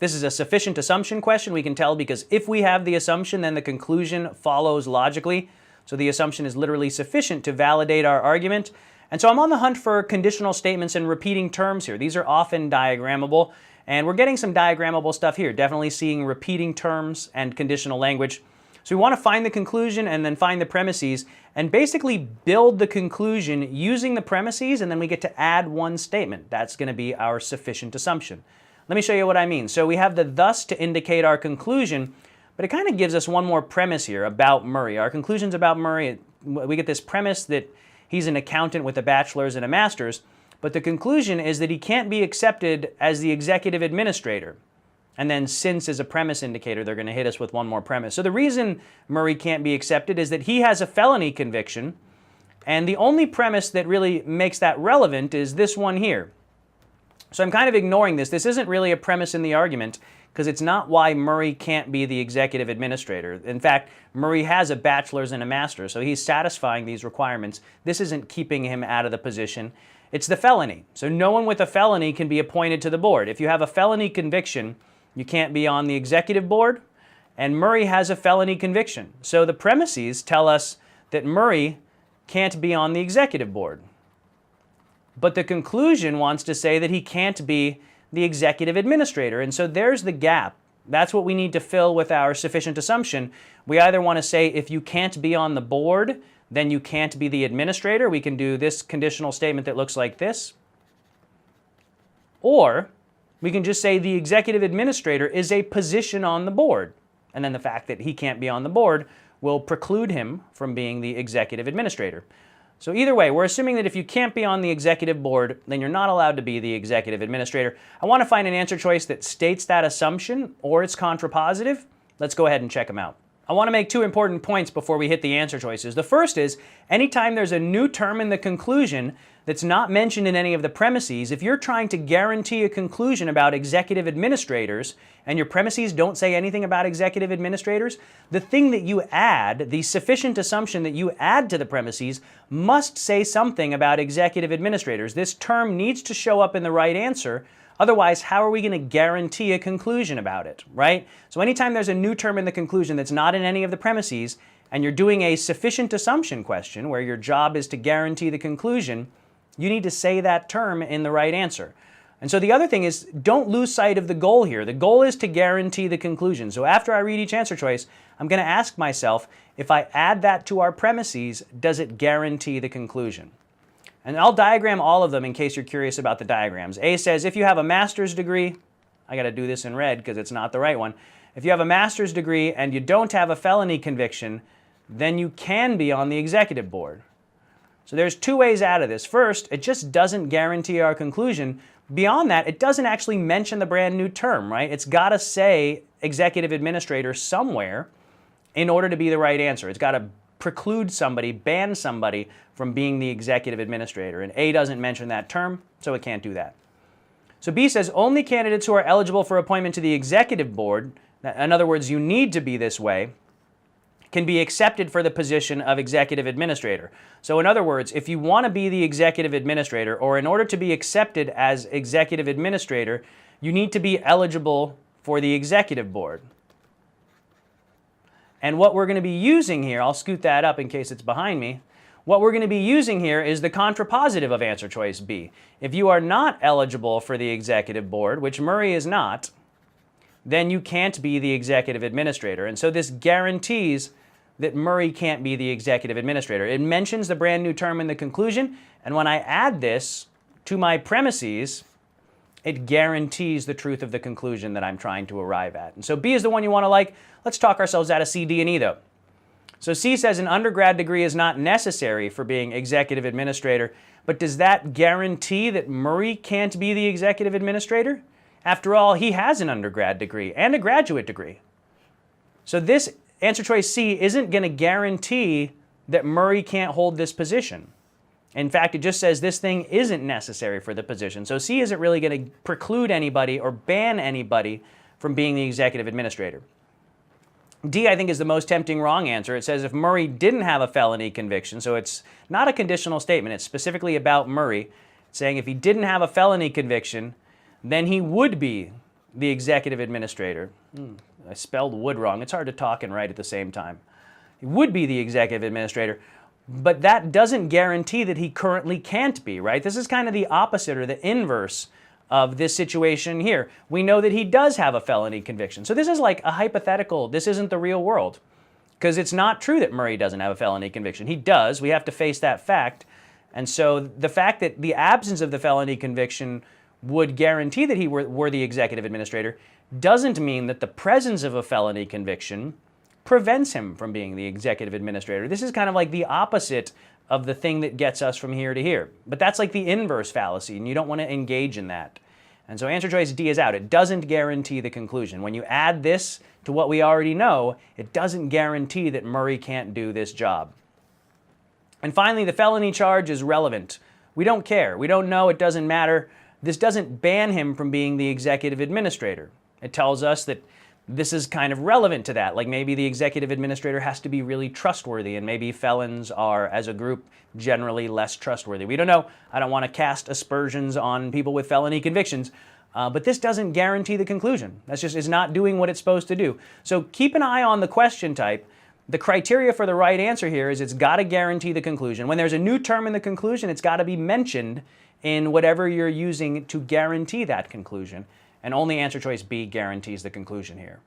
This is a sufficient assumption question. We can tell because if we have the assumption, then the conclusion follows logically. So the assumption is literally sufficient to validate our argument. And so I'm on the hunt for conditional statements and repeating terms here. These are often diagrammable, and we're getting some diagrammable stuff here, definitely seeing repeating terms and conditional language. So we want to find the conclusion and then find the premises and basically build the conclusion using the premises, and then we get to add one statement. That's going to be our sufficient assumption. Let me show you what I mean. So we have the thus to indicate our conclusion, but it kind of gives us one more premise here about Murray. Our conclusion's about Murray. We get this premise that he's an accountant with a bachelor's and a master's, but the conclusion is that he can't be accepted as the executive administrator. And then since is a premise indicator, they're going to hit us with one more premise. So the reason Murray can't be accepted is that he has a felony conviction, and the only premise that really makes that relevant is this one here. So I'm kind of ignoring this. This isn't really a premise in the argument because it's not why Murray can't be the executive administrator. In fact, Murray has a bachelor's and a master's, so he's satisfying these requirements. This isn't keeping him out of the position. It's the felony. So no one with a felony can be appointed to the board. If you have a felony conviction, you can't be on the executive board, and Murray has a felony conviction. So the premises tell us that Murray can't be on the executive board. But the conclusion wants to say that he can't be the executive administrator, and so there's the gap. That's what we need to fill with our sufficient assumption. We either want to say if you can't be on the board, then you can't be the administrator. We can do this conditional statement that looks like this. Or we can just say the executive administrator is a position on the board, and then the fact that he can't be on the board will preclude him from being the executive administrator. So either way, we're assuming that if you can't be on the executive board, then you're not allowed to be the executive administrator. I want to find an answer choice that states that assumption or it's contrapositive. Let's go ahead and check them out. I want to make two important points before we hit the answer choices. The first is, anytime there's a new term in the conclusion that's not mentioned in any of the premises, if you're trying to guarantee a conclusion about executive administrators and your premises don't say anything about executive administrators, the thing that you add, the sufficient assumption that you add to the premises, must say something about executive administrators. This term needs to show up in the right answer. Otherwise, how are we going to guarantee a conclusion about it, right? So anytime there's a new term in the conclusion that's not in any of the premises, and you're doing a sufficient assumption question where your job is to guarantee the conclusion, you need to say that term in the right answer. And so the other thing is, don't lose sight of the goal here. The goal is to guarantee the conclusion. So after I read each answer choice, I'm going to ask myself, if I add that to our premises, does it guarantee the conclusion? And I'll diagram all of them in case you're curious about the diagrams. A says if you have a master's degree, I got to do this in red because it's not the right one. If you have a master's degree and you don't have a felony conviction, then you can be on the executive board. So there's two ways out of this. First, it just doesn't guarantee our conclusion. Beyond that, it doesn't actually mention the brand new term, right? It's got to say executive administrator somewhere in order to be the right answer. It's got to preclude somebody, ban somebody from being the executive administrator. And A doesn't mention that term, so it can't do that. So B says only candidates who are eligible for appointment to the executive board, in other words, you need to be this way, can be accepted for the position of executive administrator. So in other words, if you want to be the executive administrator, or in order to be accepted as executive administrator, you need to be eligible for the executive board. And what we're going to be using here, I'll scoot that up in case it's behind me. What we're going to be using here is the contrapositive of answer choice B. If you are not eligible for the executive board, which Murray is not, then you can't be the executive administrator. And so this guarantees that Murray can't be the executive administrator. It mentions the brand new term in the conclusion, and when I add this to my premises, it guarantees the truth of the conclusion that I'm trying to arrive at. And so B is the one you want to like. Let's talk ourselves out of C, D, and E though. So C says an undergrad degree is not necessary for being executive administrator, but does that guarantee that Murray can't be the executive administrator? After all, he has an undergrad degree and a graduate degree. So this answer choice C isn't going to guarantee that Murray can't hold this position. In fact, it just says this thing isn't necessary for the position. So C isn't really going to preclude anybody or ban anybody from being the executive administrator. D, I think, is the most tempting wrong answer. It says if Murray didn't have a felony conviction, so it's not a conditional statement, it's specifically about Murray, it's saying if he didn't have a felony conviction, then he would be the executive administrator. I spelled would wrong. It's hard to talk and write at the same time. He would be the executive administrator, but that doesn't guarantee that he currently can't be, right? This is kind of the opposite or the inverse of this situation here. We know that he does have a felony conviction. So this is like a hypothetical. This isn't the real world, because it's not true that Murray doesn't have a felony conviction. He does. We have to face that fact. And so the fact that the absence of the felony conviction would guarantee that he were the executive administrator doesn't mean that the presence of a felony conviction prevents him from being the executive administrator. This is kind of like the opposite of the thing that gets us from here to here. But that's like the inverse fallacy, and you don't want to engage in that. And so answer choice D is out. It doesn't guarantee the conclusion. When you add this to what we already know, it doesn't guarantee that Murray can't do this job. And finally, the felony charge is relevant. We don't care. We don't know. It doesn't matter. This doesn't ban him from being the executive administrator. It tells us that this is kind of relevant to that. Like maybe the executive administrator has to be really trustworthy, and maybe felons are, as a group, generally less trustworthy. We don't know. I don't want to cast aspersions on people with felony convictions, but this doesn't guarantee the conclusion. That's just is not doing what it's supposed to do. So keep an eye on the question type. The criteria for the right answer here is it's got to guarantee the conclusion. When there's a new term in the conclusion, it's got to be mentioned in whatever you're using to guarantee that conclusion. And only answer choice B guarantees the conclusion here.